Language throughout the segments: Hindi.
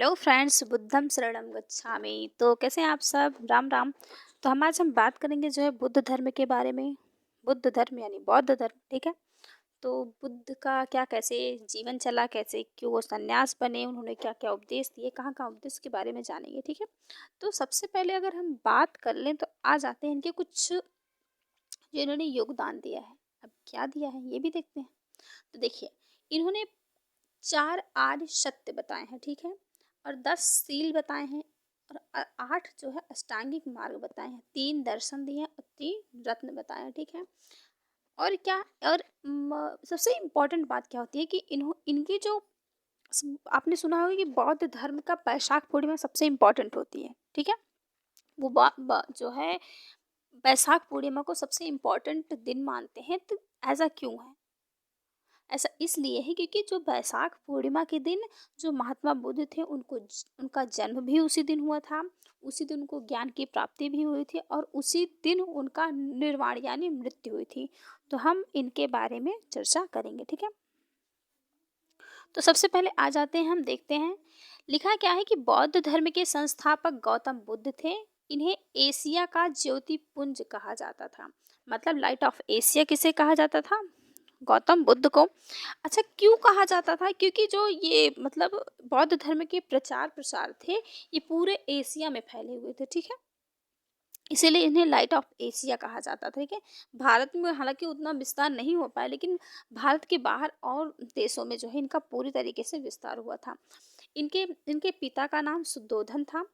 हेलो फ्रेंड्स, बुद्धं शरणं गच्छामि। तो कैसे हैं आप सब? राम राम। तो हम बात करेंगे जो है बुद्ध धर्म के बारे में। बुद्ध धर्म यानी बौद्ध धर्म, ठीक है। तो बुद्ध का क्या कैसे जीवन चला, कैसे क्यों वो सन्यास बने, उन्होंने क्या क्या उपदेश दिए, कहाँ कहाँ उपदेश के बारे में जानेंगे, ठीक है। तो सबसे पहले अगर हम बात कर लें तो आ जाते हैं इनके कुछ जो इन्होंने योगदान दिया है। अब क्या दिया है ये भी देखते हैं। तो देखिए, इन्होंने 4 आर्य सत्य बताए हैं, ठीक है। और 10 सील बताए हैं। और 8 जो है अष्टांगिक मार्ग बताए हैं। 3 दर्शन दिए हैं और 3 रत्न बताए हैं, ठीक है। और क्या, और सबसे इम्पोर्टेंट बात क्या होती है कि इनकी जो आपने सुना होगा कि बौद्ध धर्म का बैसाख पूर्णिमा सबसे इम्पोर्टेंट होती है, ठीक है। वो जो है बैसाख पूर्णिमा को सबसे इम्पोर्टेंट दिन मानते हैं। तो ऐसा क्यों है? ऐसा इसलिए है क्योंकि जो बैसाख पूर्णिमा के दिन जो महात्मा बुद्ध थे उनका जन्म भी उसी दिन हुआ था। उसी दिन उनको ज्ञान की प्राप्ति भी हुई थी और उसी दिन उनका निर्वाण यानी मृत्यु हुई थी। तो हम इनके बारे में चर्चा करेंगे, ठीक है। तो सबसे पहले आ जाते हैं, हम देखते हैं लिखा क्या है कि बौद्ध धर्म के संस्थापक गौतम बुद्ध थे। इन्हें एशिया का ज्योति पुंज कहा जाता था। मतलब लाइट ऑफ एशिया किसे कहा जाता था? गौतम बुद्ध को। अच्छा, क्यों कहा जाता था? क्योंकि जो ये मतलब बौद्ध धर्म के प्रचार प्रसार थे ये पूरे एशिया में फैले हुए थे, ठीक है। इसीलिए इन्हें लाइट ऑफ एशिया कहा जाता था, ठीक है। भारत में हालांकि उतना विस्तार नहीं हो पाया, लेकिन भारत के बाहर और देशों में जो है इनका पूरी तरीके से विस्तार हुआ था। इनके इनके पिता का नाम सुद्धोधन था।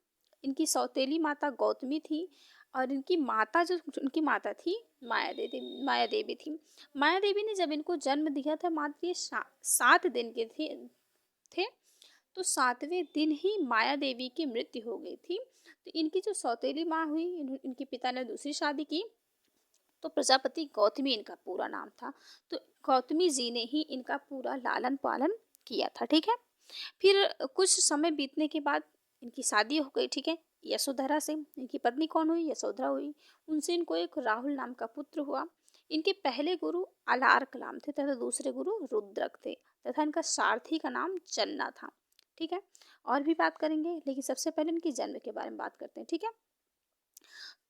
इनकी सौतेली माता गौतमी थी। और इनकी माता थी माया देवी थी। माया देवी ने जब इनको जन्म दिया था मात्र ये 7 दिन के थे। तो 7वें दिन ही माया देवी की मृत्यु हो गई थी। तो इनकी जो सौतेली माँ हुई, इनके पिता ने दूसरी शादी की। तो प्रजापति गौतमी इनका पूरा नाम था। तो गौतमी जी ने ही इनका पूरा लालन पालन किया था, ठीक है। फिर कुछ समय बीतने के बाद इनकी शादी हो गई, ठीक है, यशोधरा से। इनकी पत्नी कौन हुई? यशोधरा हुई। उनसे इनको एक राहुल नाम का पुत्र हुआ। इनके पहले गुरु अलार्क नाम थे तथा दूसरे गुरु रुद्रक थे तथा इनका सारथी का नाम चन्ना था, ठीक है। और भी बात करेंगे, लेकिन सबसे पहले इनकी जन्म के बारे में बात करते हैं, ठीक है।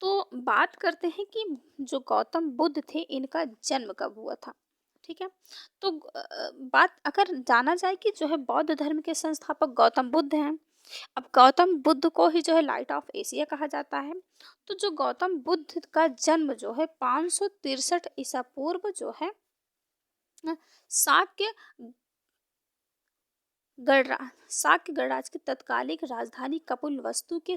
तो बात करते हैं कि जो गौतम बुद्ध थे इनका जन्म कब हुआ था, ठीक है। तो बात अगर जाना जाए कि जो है बौद्ध धर्म के संस्थापक गौतम बुद्ध हैं। अब गौतम बुद्ध को ही जो है लाइट ऑफ एशिया कहा जाता है। तो जो गौतम बुद्ध का जन्म जो है 563 ईसा पूर्व जो है शाक्य शाक्य गणराज्य की तत्कालिक राजधानी कपिलवस्तु के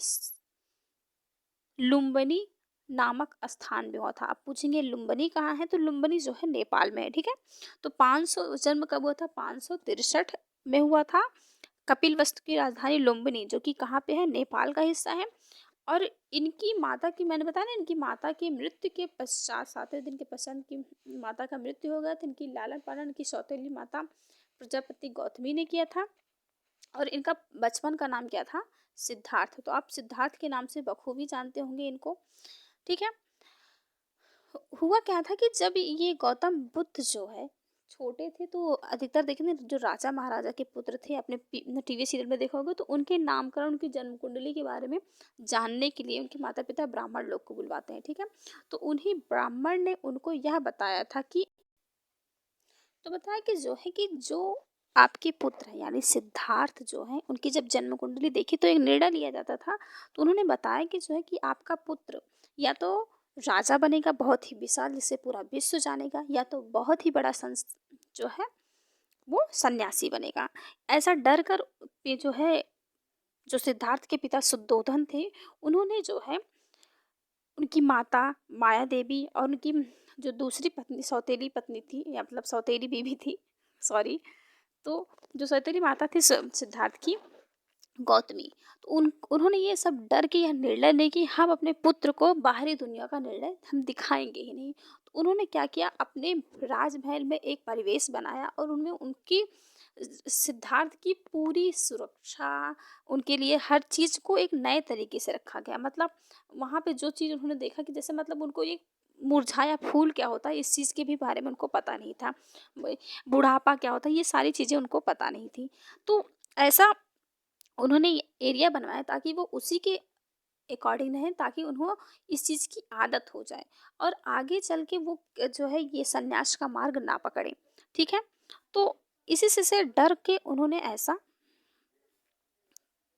लुम्बिनी नामक स्थान में हुआ था। आप पूछेंगे लुम्बिनी कहाँ है? तो लुम्बिनी जो है नेपाल में है, ठीक है। तो 500 जन्म कब हुआ था? 563 में हुआ था। कपिलवस्तु की राजधानी लुम्बिनी जो कि कहाँ पे है? नेपाल का हिस्सा है। और इनकी माता की, मैंने बताया ना, इनकी माता की मृत्यु के पश्चात 7वें दिन के पश्चात इनकी माता का मृत्यु हो गया था। इनकी लालन पालन इनकी सौतेली माता प्रजापति गौतमी ने किया था। और इनका बचपन का नाम क्या था? सिद्धार्थ। तो आप सिद्धार्थ के नाम से बखूबी जानते होंगे इनको, ठीक है। हुआ क्या था कि जब ये गौतम बुद्ध जो है छोटे थे तो अधिकतर देखेंगे जो राजा महाराजा के पुत्र थे, अपने टीवी सीरियल में देखा होगा, तो उनके नामकरण, उनकी जन्म कुंडली के बारे में जानने के लिए उनके माता पिता ब्राह्मण लोग को बुलवाते हैं, ठीक है। तो उन्हीं ब्राह्मण ने उनको यह बताया था कि, तो बताया कि जो है कि जो आपके पुत्र हैं यानी सिद्धार्थ जो है उनकी जब जन्म कुंडली देखी तो एक निर्णय लिया जाता था। तो उन्होंने बताया कि जो है कि आपका पुत्र या तो राजा बनेगा बहुत ही विशाल जिससे पूरा विश्व जानेगा, या तो बहुत ही बड़ा जो है वो सन्यासी बनेगा। ऐसा डर कर ये जो है जो सिद्धार्थ के पिता शुद्धोधन थे उन्होंने जो है उनकी माता माया देवी और उनकी जो दूसरी पत्नी सौतेली पत्नी थी या मतलब सौतेली बीवी थी, सॉरी, तो जो सौतेली माता थी सिद्धार्थ की, गौतमी, तो उन्होंने ये सब डर के यह निर्णय लिया कि हम अपने पुत्र को बाहरी दुनिया का निर्णय हम दिखाएंगे ही नहीं। तो उन्होंने क्या किया, अपने राजमहल में एक परिवेश बनाया और उनमें उनकी सिद्धार्थ की पूरी सुरक्षा, उनके लिए हर चीज़ को एक नए तरीके से रखा गया। मतलब वहाँ पे जो चीज़ उन्होंने देखा कि जैसे मतलब उनको ये मुरझाया फूल क्या होता है इस चीज़ के भी बारे में उनको पता नहीं था, बुढ़ापा क्या होता है ये सारी चीज़ें उनको पता नहीं थी। तो ऐसा उन्होंने एरिया बनवाया ताकि वो उसी के अकॉर्डिंग रहें, ताकि उन्हें इस चीज़ की आदत हो जाए और आगे चल के वो जो है ये संन्यास का मार्ग ना पकड़े। ठीक है, तो इसी से डर के उन्होंने ऐसा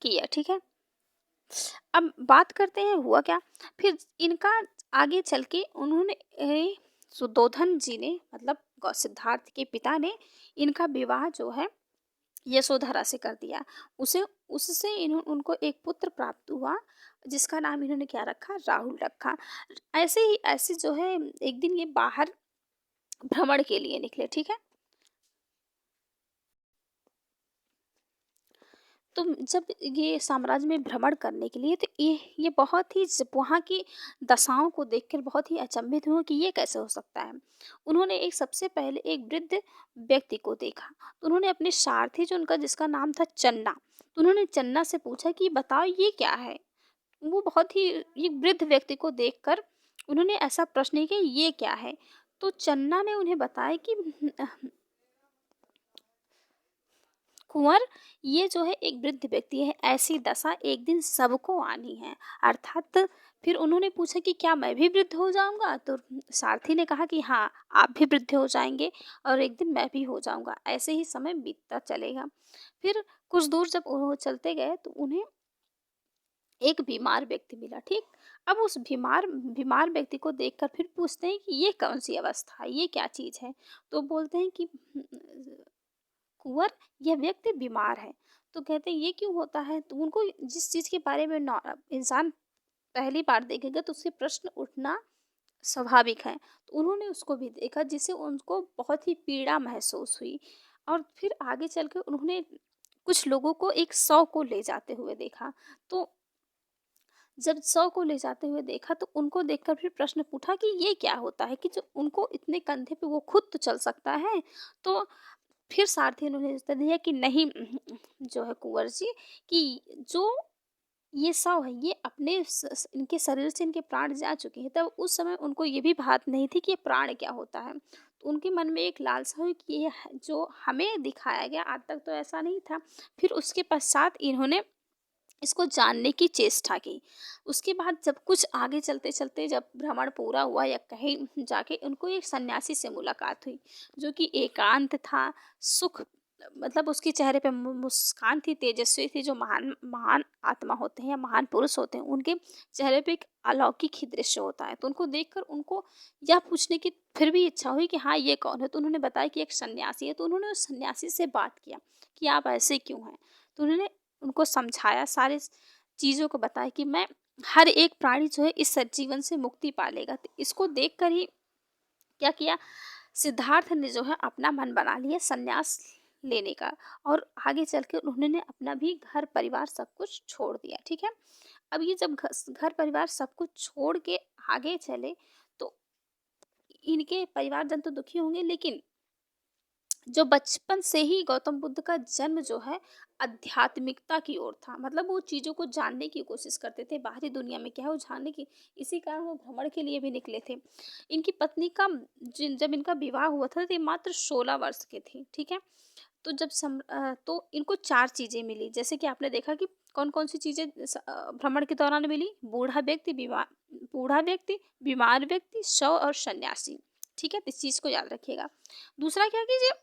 किया। ठीक है, अब बात करते हैं हुआ क्या। फिर इनका आगे चल के उन्होंने सुद्धोधन जी ने, मतलब सिद्धार्थ के पिता ने इनका विवाह जो है यशोधरा से कर दिया। उसे उससे उनको एक पुत्र प्राप्त हुआ जिसका नाम इन्होंने क्या रखा, राहुल रखा। ऐसे ही ऐसे जो है एक दिन ये बाहर भ्रमण के लिए निकले। ठीक है, तो जब ये साम्राज्य में भ्रमण करने के लिए, तो ये बहुत ही वहाँ की दशाओं को देखकर बहुत ही अचंभित हुए कि ये कैसे हो सकता है। उन्होंने एक सबसे पहले एक वृद्ध व्यक्ति को देखा, तो उन्होंने अपने सारथी जो उनका जिसका नाम था चन्ना, तो उन्होंने चन्ना से पूछा कि बताओ ये क्या है। वो बहुत ही ये वृद्ध व्यक्ति को देखकर उन्होंने ऐसा प्रश्न किया ये क्या है। तो चन्ना ने उन्हें बताया कि कुंवर, ये जो है एक वृद्ध व्यक्ति है, ऐसी दशा एक दिन सबको आनी है। अर्थात फिर उन्होंने पूछा कि क्या मैं भी वृद्ध हो जाऊंगा, तो सारथी ने कहा कि हाँ आप भी वृद्ध हो जाएंगे और एक दिन मैं भी हो जाऊंगा। ऐसे ही समय बीतता चलेगा। फिर कुछ दूर जब वो चलते गए तो उन्हें एक बीमार व्यक्ति मिला। ठीक, अब उस बीमार बीमार व्यक्ति को देखकर फिर पूछते हैं कि ये कौन सी अवस्था है, ये क्या चीज़ है। तो बोलते हैं कि कुंवर, यह व्यक्ति बीमार है। तो कहते हैं ये क्यों होता है। तो उनको जिस चीज़ के बारे में इंसान पहली बार देखेगा तो उससे प्रश्न उठना स्वाभाविक है। तो उन्होंने उसको भी देखा जिससे उनको बहुत ही पीड़ा महसूस हुई। और फिर आगे चल कर उन्होंने कुछ लोगों को एक 100 को ले जाते हुए देखा। तो जब 100 को ले जाते हुए देखा तो उनको देखकर फिर प्रश्न पूछा कि ये क्या होता है कि जो उनको इतने कंधे पे वो खुद तो चल सकता है। तो फिर सारथी ने उन्हें उत्तर दिया कि नहीं जो है कुंवर जी, कि जो ये 100 है ये अपने इनके शरीर से इनके प्राण जा चुके हैं। तब उस समय उनको ये भी बात नहीं थी कि ये प्राण क्या होता है। तो उनके मन में एक लालसा हुई कि ये जो हमें दिखाया गया आज तक तो ऐसा नहीं था। फिर उसके पश्चात इन्होंने इसको जानने की चेष्टा की। उसके बाद जब कुछ आगे चलते चलते जब भ्रमण पूरा हुआ या कहीं जाके उनको एक सन्यासी से मुलाकात हुई जो कि एकांत था, सुख, मतलब उसके चेहरे पे मुस्कान थी, तेजस्वी थी। जो महान महान आत्मा होते हैं या महान पुरुष होते हैं उनके चेहरे पे एक अलौकिक ही दृश्य होता है। तो उनको देखकर उनको यह पूछने की फिर भी इच्छा हुई कि हाँ ये कौन है। तो उन्होंने बताया कि एक सन्यासी है। तो उन्होंने उस सन्यासी से बात किया कि आप ऐसे क्यों हैं। तो उन्होंने उनको समझाया, सारे चीज़ों को बताया कि मैं हर एक प्राणी जो है इस जीवन से मुक्ति पा लेगा। तो इसको देखकर ही क्या किया, सिद्धार्थ ने जो है अपना मन बना लिया संन्यास लेने का। और आगे चल के उन्होंने अपना भी घर परिवार सब कुछ छोड़ दिया। ठीक है, अब ये जब घर परिवार सब कुछ छोड़ के आगे चले तो इनके परिवारजन तो दुखी होंगे, लेकिन जो बचपन से ही गौतम बुद्ध का जन्म जो है आध्यात्मिकता की ओर था, मतलब वो चीज़ों को जानने की कोशिश करते थे, बाहरी दुनिया में क्या है वो जानने की। इसी कारण वो भ्रमण के लिए भी निकले थे। इनकी पत्नी का जब इनका विवाह हुआ था तो ये मात्र 16 वर्ष के थे। ठीक है, तो तो इनको 4 चीज़ें मिली, जैसे कि आपने देखा कि कौन कौन सी चीज़ें भ्रमण के दौरान मिली। बूढ़ा व्यक्ति, बीमार व्यक्ति, शव और सन्यासी। ठीक है, तो इस चीज़ को याद रखिएगा। दूसरा क्या कीजिए,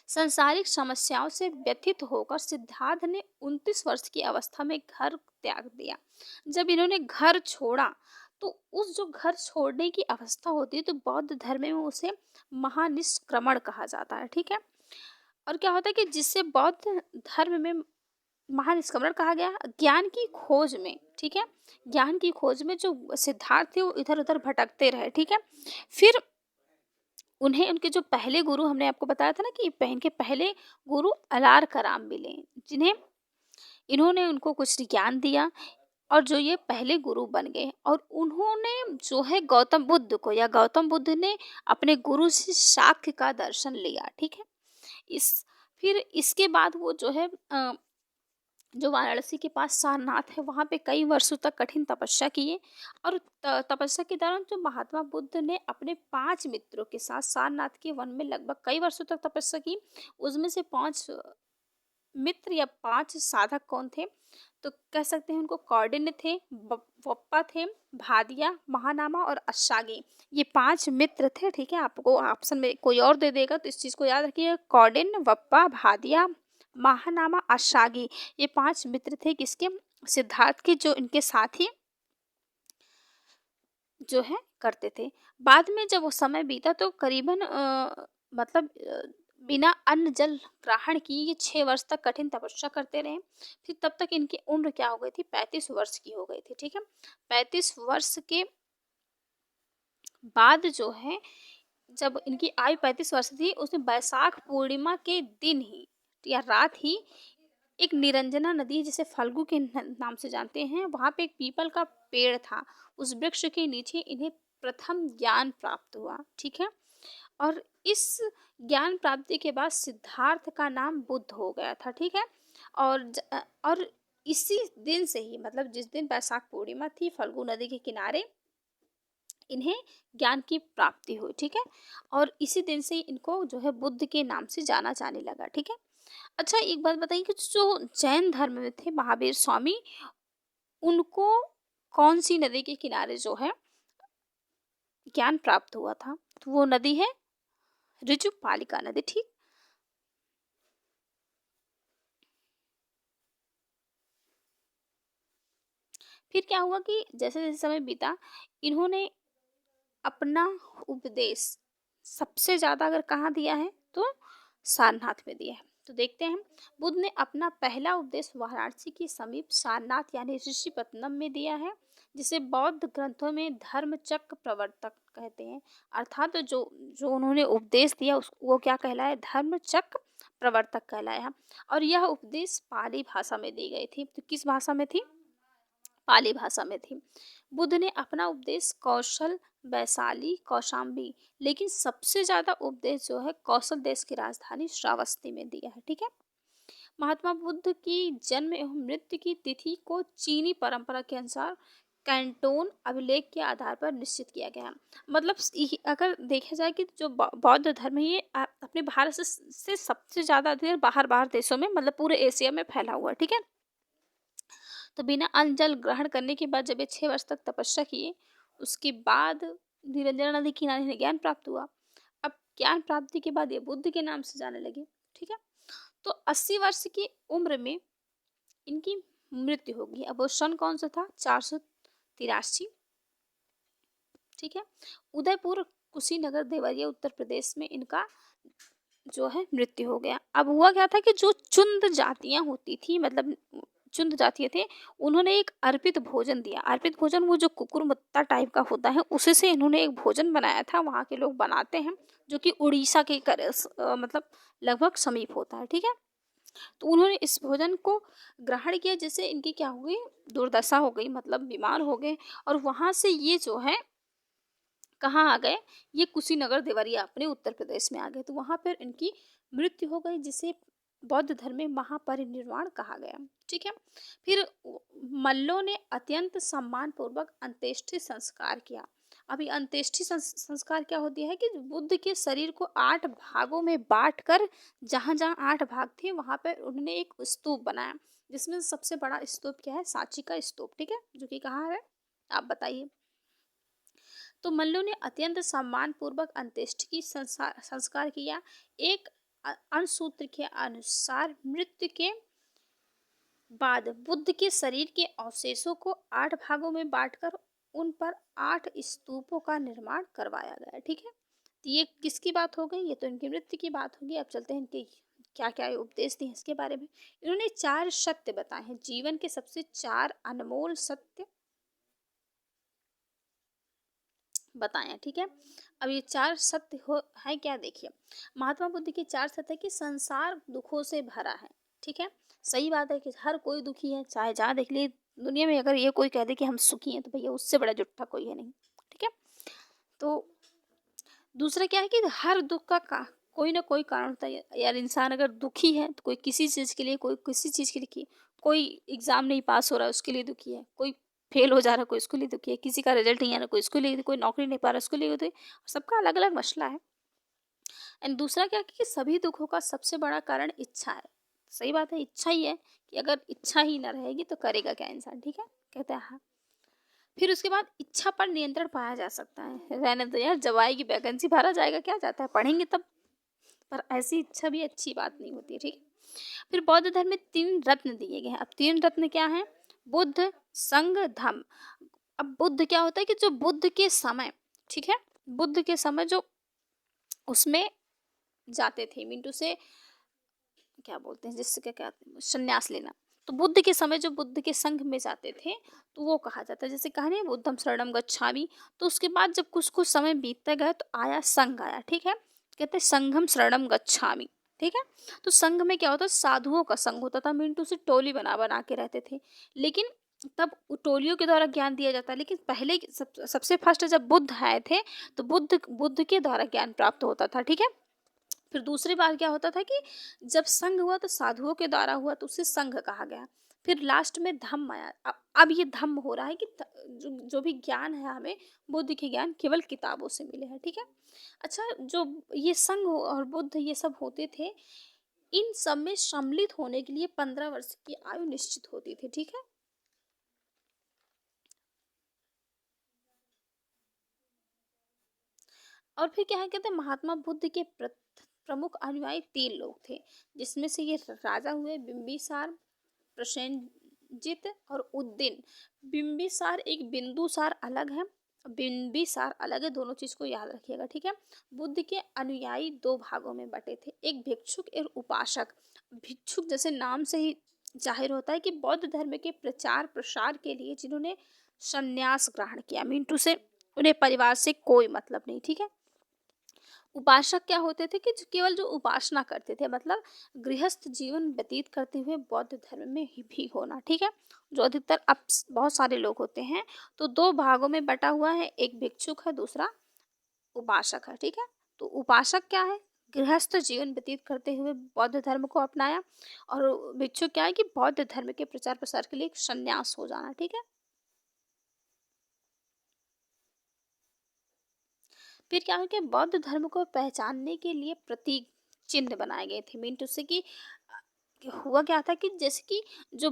सांसारिक समस्याओं से व्यथित होकर सिद्धार्थ ने 29 वर्ष की अवस्था में घर त्याग दिया। जब इन्होंने घर छोड़ा तो उस जो घर छोड़ने की अवस्था होती है तो बौद्ध धर्म में उसे महानिष्क्रमण कहा जाता है। ठीक है, और क्या होता है कि जिससे बौद्ध धर्म में महानिष्क्रमण कहा गया, ज्ञान की खोज में। ठीक है, ज्ञान की खोज में जो सिद्धार्थ थे वो इधर उधर भटकते रहे। ठीक है, फिर उन्हें उनके जो पहले गुरु, हमने आपको बताया था ना कि इनके पहले गुरु अलार कराम मिले, जिन्हें इन्होंने उनको कुछ ज्ञान दिया और जो ये पहले गुरु बन गए। और उन्होंने जो है गौतम बुद्ध को, या गौतम बुद्ध ने अपने गुरु से शाक्य का दर्शन लिया। ठीक है, इस फिर इसके बाद वो जो है जो वाराणसी के पास सारनाथ है वहाँ पे कई वर्षों तक कठिन तपस्या किए। और तपस्या के दौरान जो महात्मा बुद्ध ने अपने 5 मित्रों के साथ सारनाथ के वन में लगभग कई वर्षों तक तपस्या की। उसमें से 5 मित्र या 5 साधक कौन थे? तो कह सकते हैं उनको कौंडिन्य थे, वप्पा थे, भादिया, महानामा और अश्शागी। ये 5 मित्र थे, ठीक है। आपको ऑप्शन में कोई और दे देगा तो इस चीज़ को याद रखिए, कौंडिन्य, वप्पा, भादिया, महानामा, अश्शागी, ये 5 मित्र थे किसके? सिद्धार्थ के, जो इनके साथी जो है करते थे। बाद में जब वो समय बीता तो करीबन मतलब बिना अन्न जल ग्रहण किए ये 6 वर्ष तक कठिन तपस्या करते रहे। फिर तब तक इनकी उम्र क्या हो गई थी? 35 वर्ष की हो गई थी, ठीक है। 35 वर्ष के बाद जो है, जब इनकी आयु 35 वर्ष थी, उसमें बैसाख पूर्णिमा के दिन ही या रात ही एक निरंजना नदी, जिसे फल्गु के नाम से जानते हैं, वहां पे एक पीपल का पेड़ था। उस वृक्ष के नीचे इन्हें प्रथम ज्ञान प्राप्त हुआ, ठीक है। और इस ज्ञान प्राप्ति के बाद सिद्धार्थ का नाम बुद्ध हो गया था, ठीक है। और इसी दिन से ही, मतलब जिस दिन बैसाख पूर्णिमा थी, फल्गु नदी के किनारे इन्हें ज्ञान की प्राप्ति हुई, ठीक है। और इसी दिन से इनको जो है बुद्ध के नाम से जाना जाने लगा, ठीक है। अच्छा, एक बात बताइए कि जो जैन धर्म में थे महावीर स्वामी, उनको कौन सी नदी के किनारे जो है ज्ञान प्राप्त हुआ था? तो वो नदी है ऋजुपालिका नदी, ठीक। फिर क्या हुआ कि जैसे जैसे समय बीता, इन्होंने अपना उपदेश सबसे ज्यादा अगर कहाँ दिया है तो सारनाथ में दिया है। तो देखते हैं, बुद्ध ने अपना पहला उपदेश वाराणसी के समीप सारनाथ यानी ऋषिपत्तनम में दिया है, जिसे बौद्ध ग्रंथों में धर्मचक्र प्रवर्तक कहते हैं। अर्थात जो जो उन्होंने उपदेश दिया वो क्या कहलाया? धर्मचक्र प्रवर्तक कहलाया। और यह उपदेश पाली भाषा में दी गई थी। तो किस भाषा में थी? पाली भाषा में थी। बुद्ध ने अपना उपदेश कौशल, वैशाली, कौशाम्बी, लेकिन सबसे ज्यादा उपदेश जो है कौशल देश की राजधानी श्रावस्ती में दिया है, ठीक है। महात्मा बुद्ध की जन्म एवं मृत्यु की तिथि को चीनी परंपरा के अनुसार कैंटोन अभिलेख के आधार पर निश्चित किया गया है। मतलब अगर देखा जाए कि जो बौद्ध धर्म है, ये अपने भारत से सबसे ज्यादा बाहर बाहर देशों में, मतलब पूरे एशिया में फैला हुआ है, ठीक है। तो बिना अन्न जल ग्रहण करने के बाद जब ये 6 वर्ष तक तपस्या किए, उसके बाद निरंजना नदी किनारे इन्हें ज्ञान प्राप्त हुआ। अब ज्ञान प्राप्ति के बाद ये बुद्ध के नाम से जाने लगे, ठीक है। तो 80 वर्ष की उम्र में इनकी मृत्यु होगी। अब वो सन कौन सा था? 483, ठीक है। उदयपुर कुशीनगर देवरिया उत्तर प्रदेश में इनका जो है मृत्यु हो गया। अब हुआ क्या था कि जो चुंद जातियां होती थी, मतलब चुंद जातीय थे, उन्होंने एक अर्पित भोजन दिया। अर्पित भोजन वो जो कुकुरमुत्ता टाइप का होता है, उसी से इन्होंने एक भोजन बनाया था। वहाँ के लोग बनाते हैं, जो कि उड़ीसा के मतलब लगभग समीप होता है, ठीक है। तो उन्होंने इस भोजन को ग्रहण किया, जिससे इनकी क्या हो गई? दुर्दशा हो गई, मतलब बीमार हो गए। और वहां से ये जो है कहाँ आ गए? ये कुशीनगर देवरिया अपने उत्तर प्रदेश में आ गए। तो वहां पर इनकी मृत्यु हो गई, जिसे बौद्ध धर्म में महापरिनिर्वाण कहा गया, ठीक है। फिर मल्लों ने अत्यंत सम्मान पूर्वक अंत्येष्टि संस्कार किया। अभी अंत्येष्टि संस्कार क्या होती है कि बुद्ध के शरीर को 8 भागों में बांटकर, जहां जहां 8 भाग थे वहां पर उन्होंने एक स्तूप बनाया, जिसमें सबसे बड़ा स्तूप क्या है? सांची का स्तूप, ठीक है, जो कि कहाँ है आप बताइए। तो मल्लू ने अत्यंत सम्मान पूर्वक अंत्येष्टि की संस्कार किया। एक अनुसूत्र के अनुसार मृत्यु के बाद बुद्ध के शरीर के अवशेषों को 8 भागों में बांटकर उन पर 8 स्तूपों का निर्माण करवाया गया, ठीक है। तो ये किसकी बात हो गई? ये तो इनकी मृत्यु की बात होगी। अब चलते हैं इनके क्या क्या उपदेश दिए इसके बारे में। इन्होंने 4 सत्य बताए हैं, जीवन के सबसे 4 अनमोल सत्य बताए हैं, ठीक है। अब ये 4 सत्य हो है क्या? देखिए, महात्मा बुद्ध के 4 सत्य कि संसार दुखों से भरा है, ठीक है। सही बात है कि हर कोई दुखी है, चाहे जहाँ देख लिए दुनिया में। अगर ये कोई कह दे कि हम सुखी हैं, तो भैया उससे बड़ा झूठा कोई है नहीं, ठीक है। तो दूसरा क्या है कि हर दुख का कोई ना कोई कारण होता है यार। इंसान अगर दुखी है तो कोई किसी चीज़ के लिए, कोई किसी चीज़ के लिए, कोई एग्जाम नहीं पास हो रहा है उसके लिए दुखी है, कोई फेल हो जा रहा है कोई उसके लिए दुखी है, किसी का रिजल्ट नहीं आ रहा कोई उसके लिए, कोई नौकरी नहीं पा रहा उसके लिए दुखी। सबका अलग अलग मसला है। एंड दूसरा क्या है कि सभी दुखों का सबसे बड़ा कारण इच्छा है। सही बात है, इच्छा ही है कि अगर इच्छा ही ना रहेगी तो करेगा क्या इंसान, ठीक है। कहते हैं हाँ। फिर उसके बाद इच्छा पर नियंत्रण पाया जा सकता है। रहने दो यार, जब आएगी वैकेंसी भरा जाएगा, क्या जाता है, पढ़ेंगे तब। पर ऐसी इच्छा भी अच्छी बात नहीं होती, ठीक है। फिर बौद्ध धर्म में 3 रत्न दिए गए हैं। अब 3 रत्न क्या हैं? बुद्ध, संघ, धम्म। अब बुद्ध क्या होता है कि जो बुद्ध के समय, ठीक है, बुद्ध के समय जो उसमें जाते थे, मिंटू से क्या बोलते हैं, जिससे क्या कहते हैं, संन्यास लेना। तो बुद्ध के समय जो बुद्ध के संघ में जाते थे तो वो कहा जाता है, जैसे कहा नहीं बुद्धम शरणम गच्छामि। तो उसके बाद जब कुछ कुछ समय बीतते गए तो आया संघ आया, ठीक है। कहते हैं संघम शरणम गच्छामि, ठीक है। तो संघ में क्या होता है, साधुओं का संघ होता था। मिंटू से टोली बना बना के रहते थे, लेकिन तब टोलियों के द्वारा ज्ञान दिया जाता है। लेकिन पहले सबसे फर्स्ट जब बुद्ध आए थे तो बुद्ध के द्वारा ज्ञान प्राप्त होता था, ठीक है। फिर दूसरी बार क्या होता था कि जब संघ हुआ तो साधुओं के द्वारा हुआ तो उसे संघ कहा गया। फिर लास्ट में धम्म आया। अब ये धम्म हो रहा है कि जो भी ज्ञान है हमें, बुद्ध के ज्ञान केवल किताबों से मिले हैं, ठीक है। अच्छा, जो ये संघ और बुद्ध ये सब होते थे, इन सब में सम्मिलित होने के लिए 15 वर्ष की आयु निश्चित होती थी, ठीक है। और फिर क्या है, कहते हैं महात्मा बुद्ध के प्रमुख अनुयायी 3 लोग थे, जिसमें से ये राजा हुए बिंबिसार, प्रसेनजित और उद्दीन। बिंबिसार एक, बिंदुसार अलग है, बिंबिसार अलग है, दोनों चीज को याद रखिएगा, ठीक है। बुद्ध के अनुयायी 2 भागों में बटे थे, एक भिक्षुक और उपासक। भिक्षुक जैसे नाम से ही जाहिर होता है कि बौद्ध धर्म के प्रचार प्रसार के लिए जिन्होंने संन्यास ग्रहण किया, मिंटू से उन्हें परिवार से कोई मतलब नहीं, ठीक है। उपासक क्या होते थे कि केवल जो उपासना करते थे, मतलब गृहस्थ जीवन व्यतीत करते हुए बौद्ध धर्म में ही भी होना, ठीक है। जो अधिकतर अब बहुत सारे लोग होते हैं। तो 2 भागों में बटा हुआ है, एक भिक्षुक है, दूसरा उपासक है, ठीक है। तो उपासक क्या है, गृहस्थ जीवन व्यतीत करते हुए बौद्ध धर्म को अपनाया। और भिक्षुक क्या है कि बौद्ध धर्म के प्रचार प्रसार के लिए एक संन्यास हो जाना, ठीक है। फिर क्या है कि बौद्ध धर्म को पहचानने के लिए प्रतीक चिन्ह बनाए गए थे, मीन टू से कि हुआ क्या था कि जैसे कि जो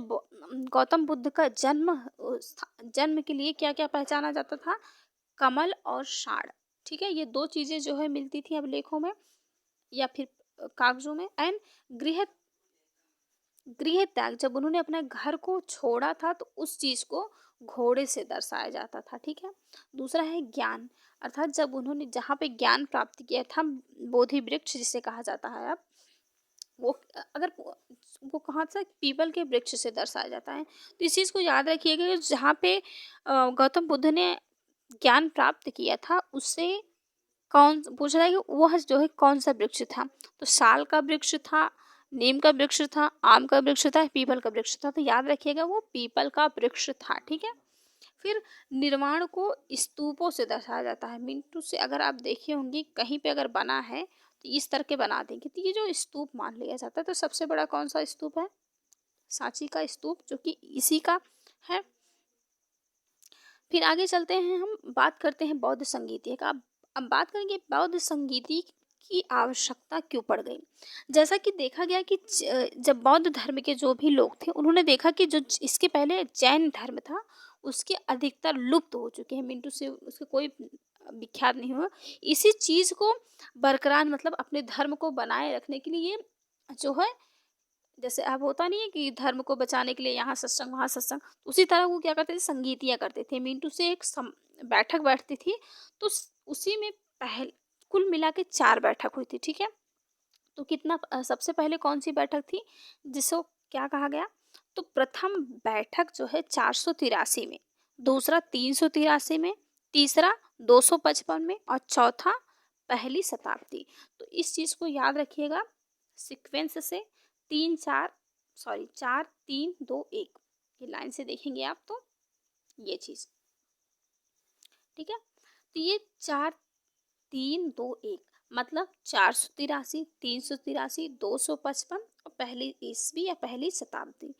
गौतम बुद्ध का जन्म के लिए क्या क्या पहचाना जाता था, कमल और षाढ़, ठीक है। ये 2 चीजें जो है मिलती थी अब लेखों में या फिर कागजों में। एंड गृह गृह त्याग, जब उन्होंने अपने घर को छोड़ा था तो उस चीज को घोड़े से दर्शाया जाता था, ठीक है। दूसरा है ज्ञान, अर्थात जब उन्होंने जहाँ पे ज्ञान प्राप्त किया था, बोधि वृक्ष जिसे कहा जाता है, अब वो अगर वो कहाँ से, पीपल के वृक्ष से दर्शाया जाता है। तो इस चीज को याद रखिएगा कि जहाँ पे गौतम बुद्ध ने ज्ञान प्राप्त किया था, उससे कौन पूछ रहा है कि वह जो है कौन सा वृक्ष था। तो साल का वृक्ष था, नीम का वृक्ष था, आम का वृक्ष था, पीपल का वृक्ष था। तो याद रखिएगा वो पीपल का वृक्ष था, ठीक है। फिर निर्माण को स्तूपों से दर्शाया जाता है। मिंटू से अगर आप देखे होंगे कहीं पे अगर बना है तो इस तरह के बना देंगे। तो ये जो स्तूप मान लिया जाता है, तो सबसे बड़ा कौन सा स्तूप है, सांची का स्तूप, जो कि इसी का है। फिर आगे चलते हैं, हम बात करते हैं बौद्ध संगीति का। अब बात करेंगे बौद्ध संगीति की आवश्यकता क्यों पड़ गई। जैसा कि देखा गया कि जब बौद्ध धर्म के जो भी लोग थे उन्होंने देखा कि जो इसके पहले जैन धर्म था उसके अधिकतर लुप्त हो चुके हैं, मिंटू से उसके कोई विख्यात नहीं हुआ। इसी चीज को बरकरार, मतलब अपने धर्म को बनाए रखने के लिए जो है, जैसे अब होता नहीं है कि धर्म को बचाने के लिए यहाँ सत्संग वहाँ सत्संग, उसी तरह वो क्या करते थे, संगीतियाँ करते थे। मिंटू से एक बैठक बैठती थी, तो उसी में कुल मिला के 4 बैठक हुई थी, ठीक है। तो कितना सबसे पहले कौन सी बैठक थी जिसको क्या कहा गया, तो प्रथम बैठक जो है 483 में, दूसरा 383 में, तीसरा 255 में और चौथा पहली शताब्दी। तो इस चीज को याद रखिएगा सीक्वेंस से, 4 3 2 1 ये लाइन से देखेंगे आप तो ये चीज, ठीक है। तो ये 4 3 2 1 मतलब 483, 383, 255 और पहली ईस्वी या पहली शताब्दी।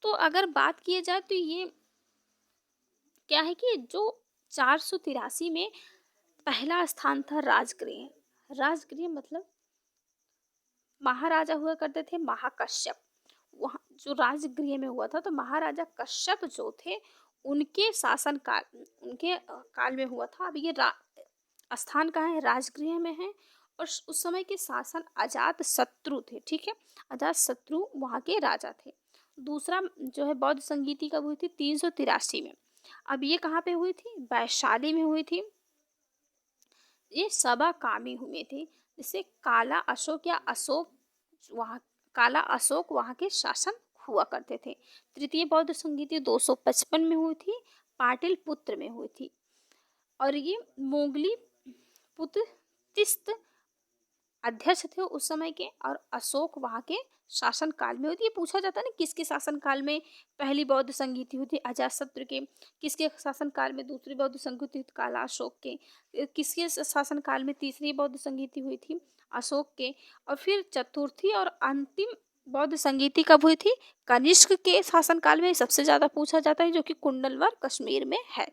तो अगर बात किया जाए तो ये क्या है कि जो 483 में पहला स्थान था राजगृह। राजगृह मतलब महाराजा हुआ करते थे महाकश्यप, वहाँ जो राजगृह में हुआ था, तो महाराजा कश्यप जो थे उनके शासन काल, उनके काल में हुआ था। अब ये स्थान कहाँ है, राजगृह में है। और उस समय के शासन अजात शत्रु थे, ठीक है, अजात शत्रु वहाँ के राजा थे। दूसरा जो है बौद्ध संगीति कब हुई थी, 383 में। अब ये कहाँ पे हुई थी, वैशाली में हुई थी। ये सभा कामी हुए थे, जिससे काला अशोक या अशोक वहाँ, काला अशोक वहाँ के शासन हुआ करते थे। तृतीय बौद्ध संगीति 255 में हुई थी, पाटलिपुत्र में हुई थी। और ये मोगली पुत्र तिस्त अध्यक्ष थे उस समय के, और अशोक वहाँ के शासन काल में हुई थी। ये पूछा जाता है ना किसके शासन काल में पहली बौद्ध संगीति हुई थी, अजातशत्रु के। किसके शासन काल में दूसरी बौद्ध संगीति हुई थी, काला अशोक के। किसके शासन काल में तीसरी बौद्ध संगीति हुई थी, अशोक के। और फिर चतुर्थी और अंतिम बौद्ध संगीति कब हुई थी, कनिष्क के शासन काल में। सबसे ज्यादा पूछा जाता है, जो कि कुंडलवर कश्मीर में है।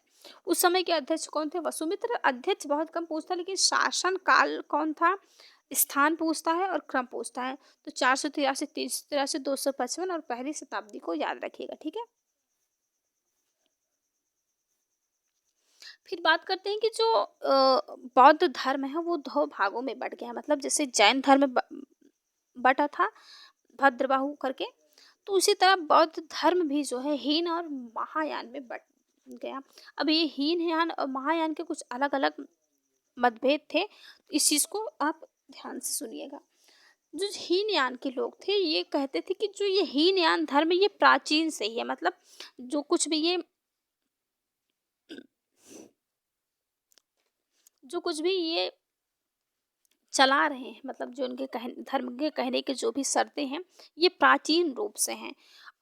उस समय के अध्यक्ष कौन थे, वसुमित्र। अध्यक्ष बहुत कम पूछता, लेकिन शासन काल कौन था, स्थान पूछता है और क्रम पूछता है। तो 483, 383, 255 और पहली शताब्दी को याद रखिएगा, ठीक है। फिर बात करते हैं कि जो बौद्ध धर्म है वो दो भागों में बट गया है। मतलब जैसे जैन धर्म बटा था भद्रबाहु करके, तो उसी तरह बौद्ध धर्म भी जो है हीन और महायान में बट गया। अब ये हीनयान और महायान के कुछ अलग अलग मतभेद थे, इस चीज को आप ध्यान से सुनिएगा। जो हीनयान के लोग थे ये कहते थे कि जो ये हीनयान धर्म ये प्राचीन से ही है। मतलब जो कुछ भी ये जो कुछ भी ये चला रहे हैं, मतलब जो उनके धर्म के कहने के जो भी शर्तें हैं ये प्राचीन रूप से हैं।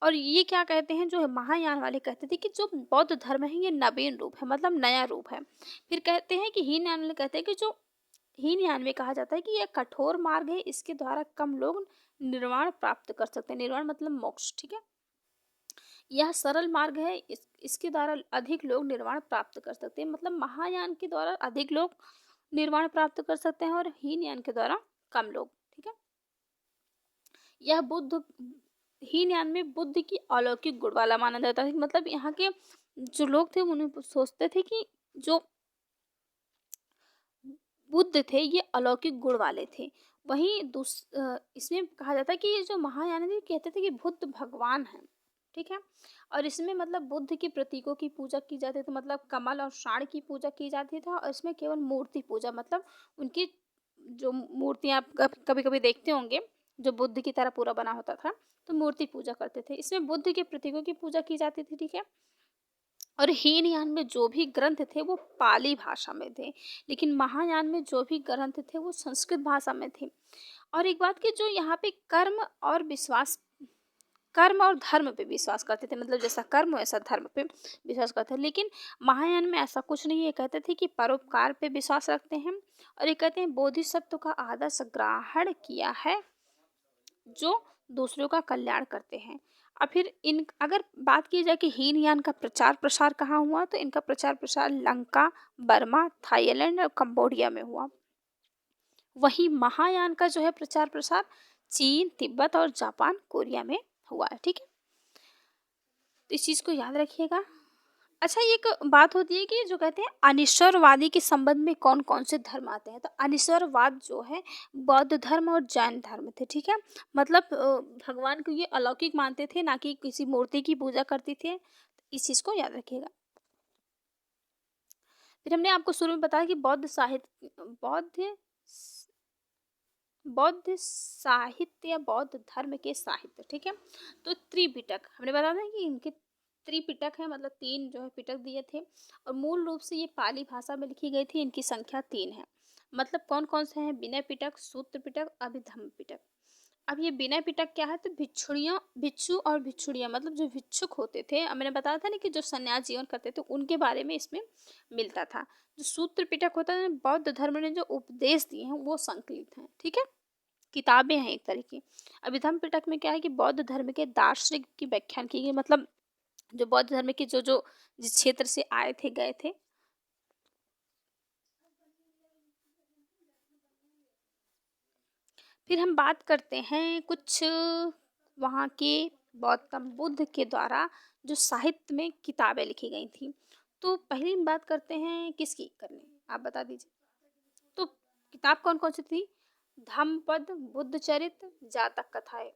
और ये क्या कहते हैं, जो महायान वाले कहते थे कि जो बौद्ध धर्म है ये नवीन रूप है, मतलब नया रूप है। फिर कहते हैं कि हीनयान वाले कहते हैं कि जो हीनयान में कहा जाता है कि यह कठोर मार्ग है, इसके द्वारा कम लोग निर्वाण प्राप्त कर सकते हैं। निर्वाण मतलब मोक्ष, ठीक है। यह सरल मार्ग है, इसके द्वारा अधिक लोग निर्वाण प्राप्त कर सकते हैं। मतलब महायान के द्वारा अधिक लोग निर्वाण प्राप्त कर सकते हैं और हीनयान के द्वारा कम लोग, ठीक है। यह बुद्ध, हीनयान में बुद्ध की अलौकिक गुण वाला माना जाता है। मतलब यहाँ के जो लोग थे उन्हें सोचते थे कि जो बुद्ध थे ये अलौकिक गुण वाले थे। वहीं इसमें कहा जाता है कि ये जो महायान है कहते थे कि बुद्ध भगवान है, ठीक है। और इसमें मतलब बुद्ध के प्रतीकों की पूजा की जाती थी, मतलब कमल और साड़ की पूजा की जाती थी। और इसमें केवल मूर्ति पूजा, मतलब उनकी जो मूर्तियाँ आप कभी कभी देखते होंगे जो बुद्ध की तरह पूरा बना होता था, तो मूर्ति पूजा करते थे। इसमें बुद्ध के प्रतीकों की पूजा की जाती थी, ठीक है। और हीनयान में जो भी ग्रंथ थे वो पाली भाषा में थे, लेकिन महायान में जो भी ग्रंथ थे वो संस्कृत भाषा में थे। और एक बात कि जो यहाँ पे और विश्वास, कर्म और धर्म पे विश्वास करते थे, मतलब जैसा कर्म वैसा धर्म पे विश्वास करते थे। लेकिन महायान में ऐसा कुछ नहीं है, कहते थे कि परोपकार पे विश्वास रखते हैं। और ये कहते हैं बोधिसत्व का आदर्श ग्रहण किया है जो दूसरों का कल्याण करते हैं। और फिर इन अगर बात की जाए कि हीनयान का प्रचार प्रसार कहाँ हुआ, तो इनका प्रचार प्रसार लंका, बर्मा, थाईलैंड और कंबोडिया में हुआ। वहीं महायान का जो है प्रचार प्रसार चीन, तिब्बत और जापान, कोरिया में हुआ है, ठीक है। तो इस चीज को याद रखिएगा। अच्छा, एक बात होती है कि जो कहते हैं अनिश्वरवादी के संबंध में कौन कौन से धर्म आते हैं, तो अनिश्वरवाद जो है बौद्ध धर्म और जैन धर्म थे, ठीक है। मतलब भगवान को ये अलौकिक मानते थे, ना कि किसी मूर्ति की पूजा करते थे। इस चीज को याद रखिएगा। फिर हमने आपको शुरू में बताया कि बौद्ध साहित्य या बौद्ध धर्म के साहित्य, ठीक है। तो त्रिपिटक हमने बताया था कि इनके त्रिपिटक है, मतलब 3 जो है पिटक दिए थे। और मूल रूप से ये पाली भाषा में लिखी गई थी। इनकी संख्या 3 है। मतलब कौन कौन से हैं, विनय पिटक, सूत्र पिटक, अभिधम्म पिटक। अब ये विनय पिटक क्या है, तो भिक्षु और भिक्षुड़ियाँ, मतलब जो भिक्षुक होते थे, मैंने बताया था ना कि जो संन्यास जीवन करते थे उनके बारे में इसमें मिलता था। जो सूत्र पिटक होता है, बौद्ध धर्म ने जो उपदेश दिए हैं वो संकलित हैं, ठीक है, किताबें हैं एक तरह की। अभिधम्म पिटक में क्या है कि बौद्ध धर्म के दार्शनिक की व्याख्यान की गई, मतलब जो बौद्ध धर्म के जो जो जिस क्षेत्र से आए थे गए थे। फिर हम बात करते हैं कुछ वहाँ के गौतम बुद्ध के द्वारा जो साहित्य में किताबें लिखी गई थी। तो पहली बात करते हैं किसकी करनी, आप बता दीजिए। तो किताब कौन कौन सी थी? धम्मपद, बुद्धचरित, जातक कथाएं।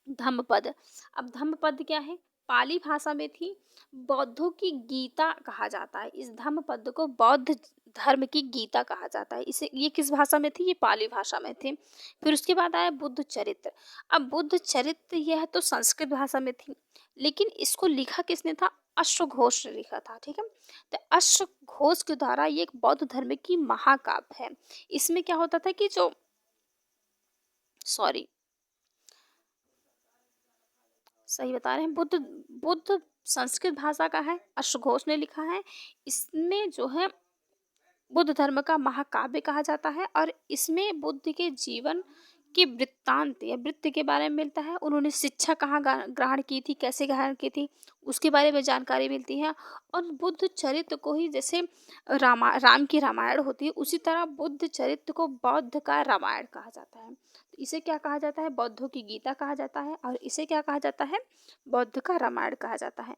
धम्मपद, अब धम्मपद क्या है? पाली भाषा में थी, बौद्धों की गीता कहा जाता है। इस धम्मपद को बौद्ध धर्म की गीता कहा जाता है। इसे ये किस भाषा में थी? ये पाली भाषा में थे। फिर उसके बाद आया बुद्ध चरित्र। अब बुद्ध चरित्र यह तो संस्कृत भाषा में थी, लेकिन इसको लिखा किसने था? अश्वघोष ने लिखा था। ठीक है, तो अश्वघोष के द्वारा ये एक बौद्ध धर्म की महाकाव्य है। इसमें क्या होता था कि जो सॉरी सही बता रहे हैं, बुद्ध बुद्ध संस्कृत भाषा का है, अश्वघोष ने लिखा है। इसमें जो है बुद्ध धर्म का महाकाव्य कहा जाता है, और इसमें बुद्ध के जीवन के वृत्तांत या वृत्ति के बारे में मिलता है। उन्होंने शिक्षा कहाँ ग्रहण की थी, कैसे ग्रहण की थी, उसके बारे में जानकारी मिलती है। और बुद्ध चरित्र को ही जैसे राम की रामायण होती है, उसी तरह बुद्ध चरित्र को बौद्ध का रामायण कहा जाता है। तो इसे क्या कहा जाता है? बौद्धों की गीता कहा जाता है। और इसे क्या कहा जाता है? बौद्ध का रामायण कहा जाता है।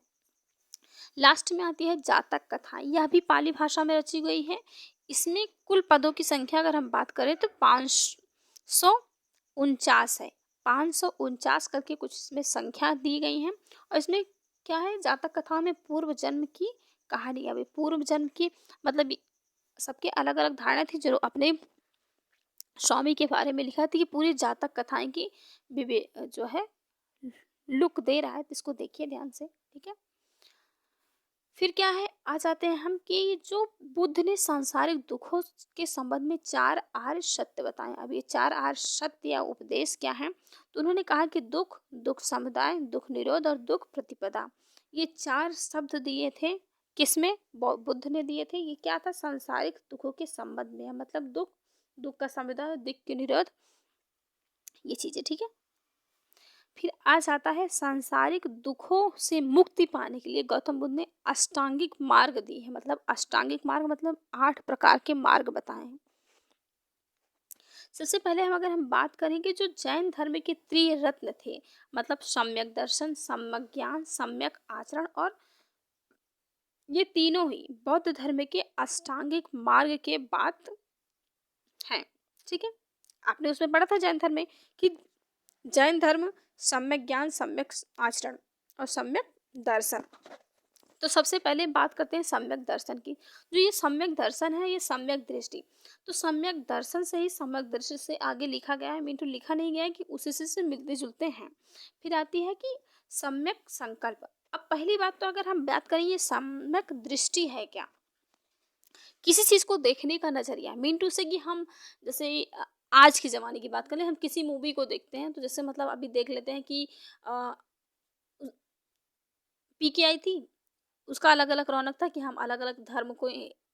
लास्ट में आती है जातक कथा। यह भी पाली भाषा में रची गई है। इसमें कुल पदों की संख्या अगर हम बात करें तो 549 है। 549 करके कुछ इसमें संख्या दी गई है। और इसमें क्या है? जातक कथा में पूर्व जन्म की कहानी। अभी पूर्व जन्म की मतलब सबके अलग अलग धारणा थी। जो अपने स्वामी के बारे में लिखा था कि पूरी जातक कथाएं की जो है लुक दे रहा है, तो इसको देखिए ध्यान से। ठीक है, फिर क्या है, आ जाते हैं हम कि जो बुद्ध ने सांसारिक दुखों के संबंध में 4 आर्य सत्य बताए। अब ये 4 आर्य सत्य या उपदेश क्या है? तो उन्होंने कहा कि दुख, दुख समुदाय, दुख निरोध और दुख प्रतिपदा, ये 4 शब्द दिए थे। किसमें? बुद्ध ने दिए थे। ये क्या था? सांसारिक दुखों के संबंध में है, मतलब दुख, दुख का समुदाय, दुख के निरोध, ये चीजें। ठीक है, फिर आ जाता है सांसारिक दुखों से मुक्ति पाने के लिए गौतम बुद्ध ने अष्टांगिक मार्ग दी है। मतलब अष्टांगिक मार्ग मतलब 8 प्रकार के मार्ग बताए हैं। सबसे पहले अगर हम बात करेंगे, जो जैन धर्म के त्रिरत्न थे, मतलब सम्यक दर्शन, सम्यक ज्ञान, सम्यक आचरण, और ये तीनों ही बौद्ध धर्म के अष्टांगिक मार्ग के बाद हैं। ठीक है, आपने उसमें पढ़ा था जैन धर्म में कि जैन धर्म सम्यक ज्ञान, सम्यक आचरण और सम्यक दर्शन। तो सबसे पहले बात करते हैं सम्यक दर्शन की। जो ये सम्यक दर्शन है, ये सम्यक दृष्टि। तो सम्यक दर्शन से ही सम्यक दृष्टि से आगे लिखा गया है, मीन लिखा नहीं गया है कि उसी से मिलते जुलते हैं। फिर आती है कि सम्यक संकल्प। अब पहली बात तो अगर हम बात करें, ये सम्यक दृष्टि है क्या? किसी चीज को देखने का नजरिया। मीन टू से कि हम जैसे आज के ज़माने की बात करें, हम किसी मूवी को देखते हैं तो जैसे मतलब अभी देख लेते हैं कि पीके आई थी, उसका अलग अलग रौनक था कि हम अलग अलग धर्म को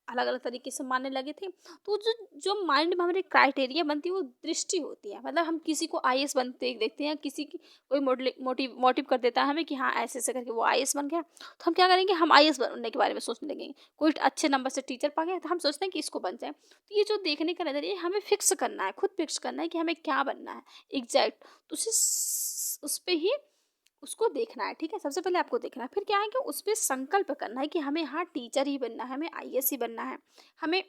अलग अलग तरीके से मानने लगे थे। तो जो जो माइंड में हमारी क्राइटेरिया बनती है वो दृष्टि होती है। मतलब हम किसी को आईएएस बनते देखते हैं, किसी की कोई मोटिव कर देता है हमें कि हाँ ऐसे ऐसे करके वो आईएएस बन गया, तो हम क्या करेंगे? हम आईएएस बनने के बारे में सोचने लगेंगे। कोई अच्छे नंबर से टीचर पा गया तो हम सोचते हैं कि इसको बन जाए। तो ये जो देखने का नजरिया हमें फिक्स करना है, खुद फिक्स करना है कि हमें क्या बनना है एग्जैक्ट, तो उस पर ही उसको देखना है। ठीक है, सबसे पहले आपको देखना है। फिर क्या है कि उस पर संकल्प करना है कि हमें हाँ टीचर ही बनना है, हमें आईएएस ही बनना है, हमें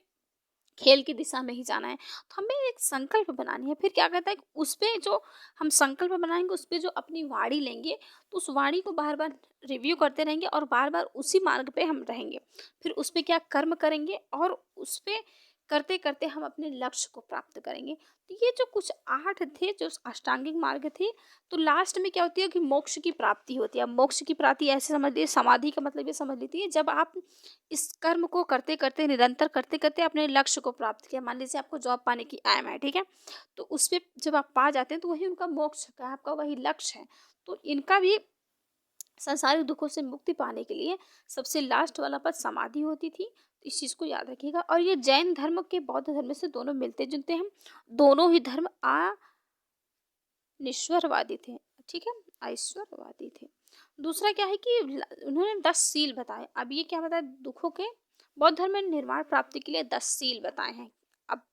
खेल की दिशा में ही जाना है। तो हमें एक संकल्प बनानी है। फिर क्या कहता है कि उस पर जो हम संकल्प बनाएंगे, उस पर जो अपनी वाणी लेंगे, तो उस वाणी को बार बार रिव्यू करते रहेंगे और बार बार उसी मार्ग पे हम रहेंगे। फिर उस पर क्या कर्म करेंगे और उस पर करते करते हम अपने लक्ष्य को प्राप्त करेंगे। तो ये जो कुछ 8 थे जो अष्टांगिक मार्ग थे, तो लास्ट में क्या होती है कि मोक्ष की प्राप्ति होती है। मोक्ष की प्राप्ति ऐसे समझ लीजिए, समाधि का मतलब ये समझ लीजिए, जब आप इस कर्म को करते करते निरंतर करते करते अपने लक्ष्य को प्राप्त किया। मान लीजिए आपको जॉब पाने की एम है, ठीक है, तो उस पर जब आप पा जाते हैं तो वही उनका मोक्ष का, आपका वही लक्ष्य है। तो इनका भी संसारिक दुखों से मुक्ति पाने के लिए सबसे लास्ट वाला पद समाधि होती थी। तो इस चीज़ को याद रखिएगा। और ये जैन धर्म के बौद्ध धर्म से दोनों मिलते जुलते हैं। दोनों ही धर्म निश्वरवादी थे। ठीक है, ऐश्वर्यवादी थे। दूसरा क्या है कि उन्होंने 10 सील बताए। अब ये क्या बताया? दुखों के बौद्ध धर्म में निर्वाण प्राप्ति के लिए 10 सील बताए हैं। अब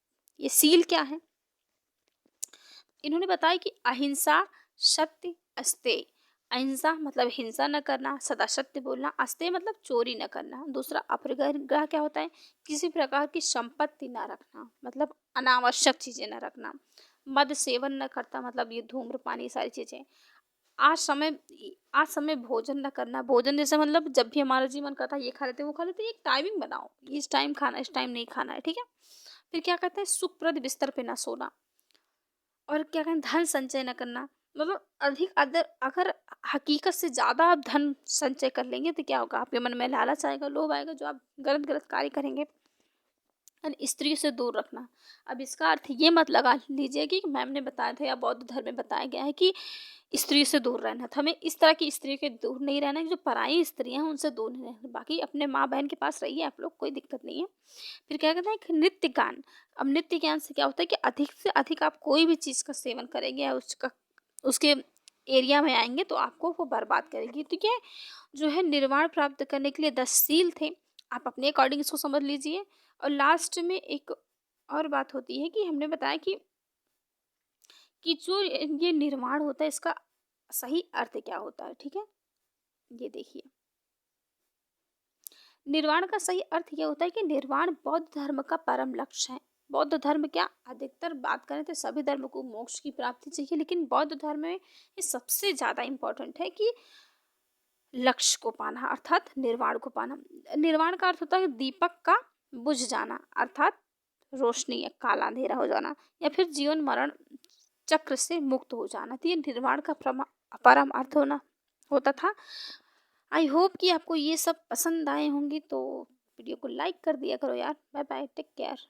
ये सील क्या है? इन्होंने बताया कि अहिंसा सत्य अस्तेय। अहिंसा मतलब हिंसा न करना, सदा सत्य बोलना, अस्तेय मतलब चोरी न करना। दूसरा अपरिग्रह क्या होता है, किसी प्रकार की संपत्ति न रखना, मतलब अनावश्यक चीजें न रखना। मद सेवन न करता, मतलब ये धूम्रपान, ये सारी चीजें। आज समय आज समय भोजन न करना, भोजन जैसे मतलब जब भी हमारा जी मन करता है ये खा लेते वो खा लेते, एक टाइमिंग बनाओ, इस टाइम खाना इस टाइम नहीं खाना है, ठीक है। फिर क्या कहते हैं, सुखप्रद बिस्तर पे ना सोना। और क्या कहते हैं, धन संचय न करना, मतलब अधिक अगर हकीकत से ज़्यादा आप धन संचय कर लेंगे तो क्या होगा, आपके मन में लालच आएगा, लोभ आएगा, जो आप गलत गलत कार्य करेंगे। और स्त्री से दूर रखना। अब इसका अर्थ ये मत लगा लीजिए कि मैम ने बताया था या बौद्ध धर्म में बताया गया है कि स्त्री से दूर रहना था, हमें इस तरह की स्त्री के दूर नहीं रहना है, जो पराई स्त्रियां हैं उनसे दूर नहीं रहना, बाकी अपने माँ बहन के पास रहिए आप लोग, कोई दिक्कत नहीं है। फिर क्या कहते हैं, एक नृत्य ज्ञान। अब नृत्य ज्ञान से क्या होता है कि अधिक से अधिक आप कोई भी चीज़ का सेवन करेंगे या उसका उसके एरिया में आएंगे तो आपको वो बर्बाद करेगी। तो ये जो है निर्वाण प्राप्त करने के लिए 10 सील थे, आप अपने अकॉर्डिंग इसको समझ लीजिए। और लास्ट में एक और बात होती है कि हमने बताया कि जो ये निर्वाण होता है इसका सही अर्थ क्या होता है, ठीक है। ये देखिए, निर्वाण का सही अर्थ ये होता है कि निर्वाण बौद्ध धर्म का परम लक्ष्य है। बौद्ध धर्म क्या, अधिकतर बात करें तो सभी धर्म को मोक्ष की प्राप्ति चाहिए, लेकिन बौद्ध धर्म में ये सबसे ज्यादा इम्पोर्टेंट है कि लक्ष्य को पाना, अर्थात निर्वाण को पाना। निर्वाण का अर्थ होता है दीपक का बुझ जाना, अर्थात रोशनी या काला अंधेरा हो जाना, या फिर जीवन मरण चक्र से मुक्त हो जाना। तो ये निर्वाण का परम अर्थ होता था। आई होप कि आपको ये सब पसंद आए होंगे, तो वीडियो को लाइक कर दिया करो यार। Bye bye, take care.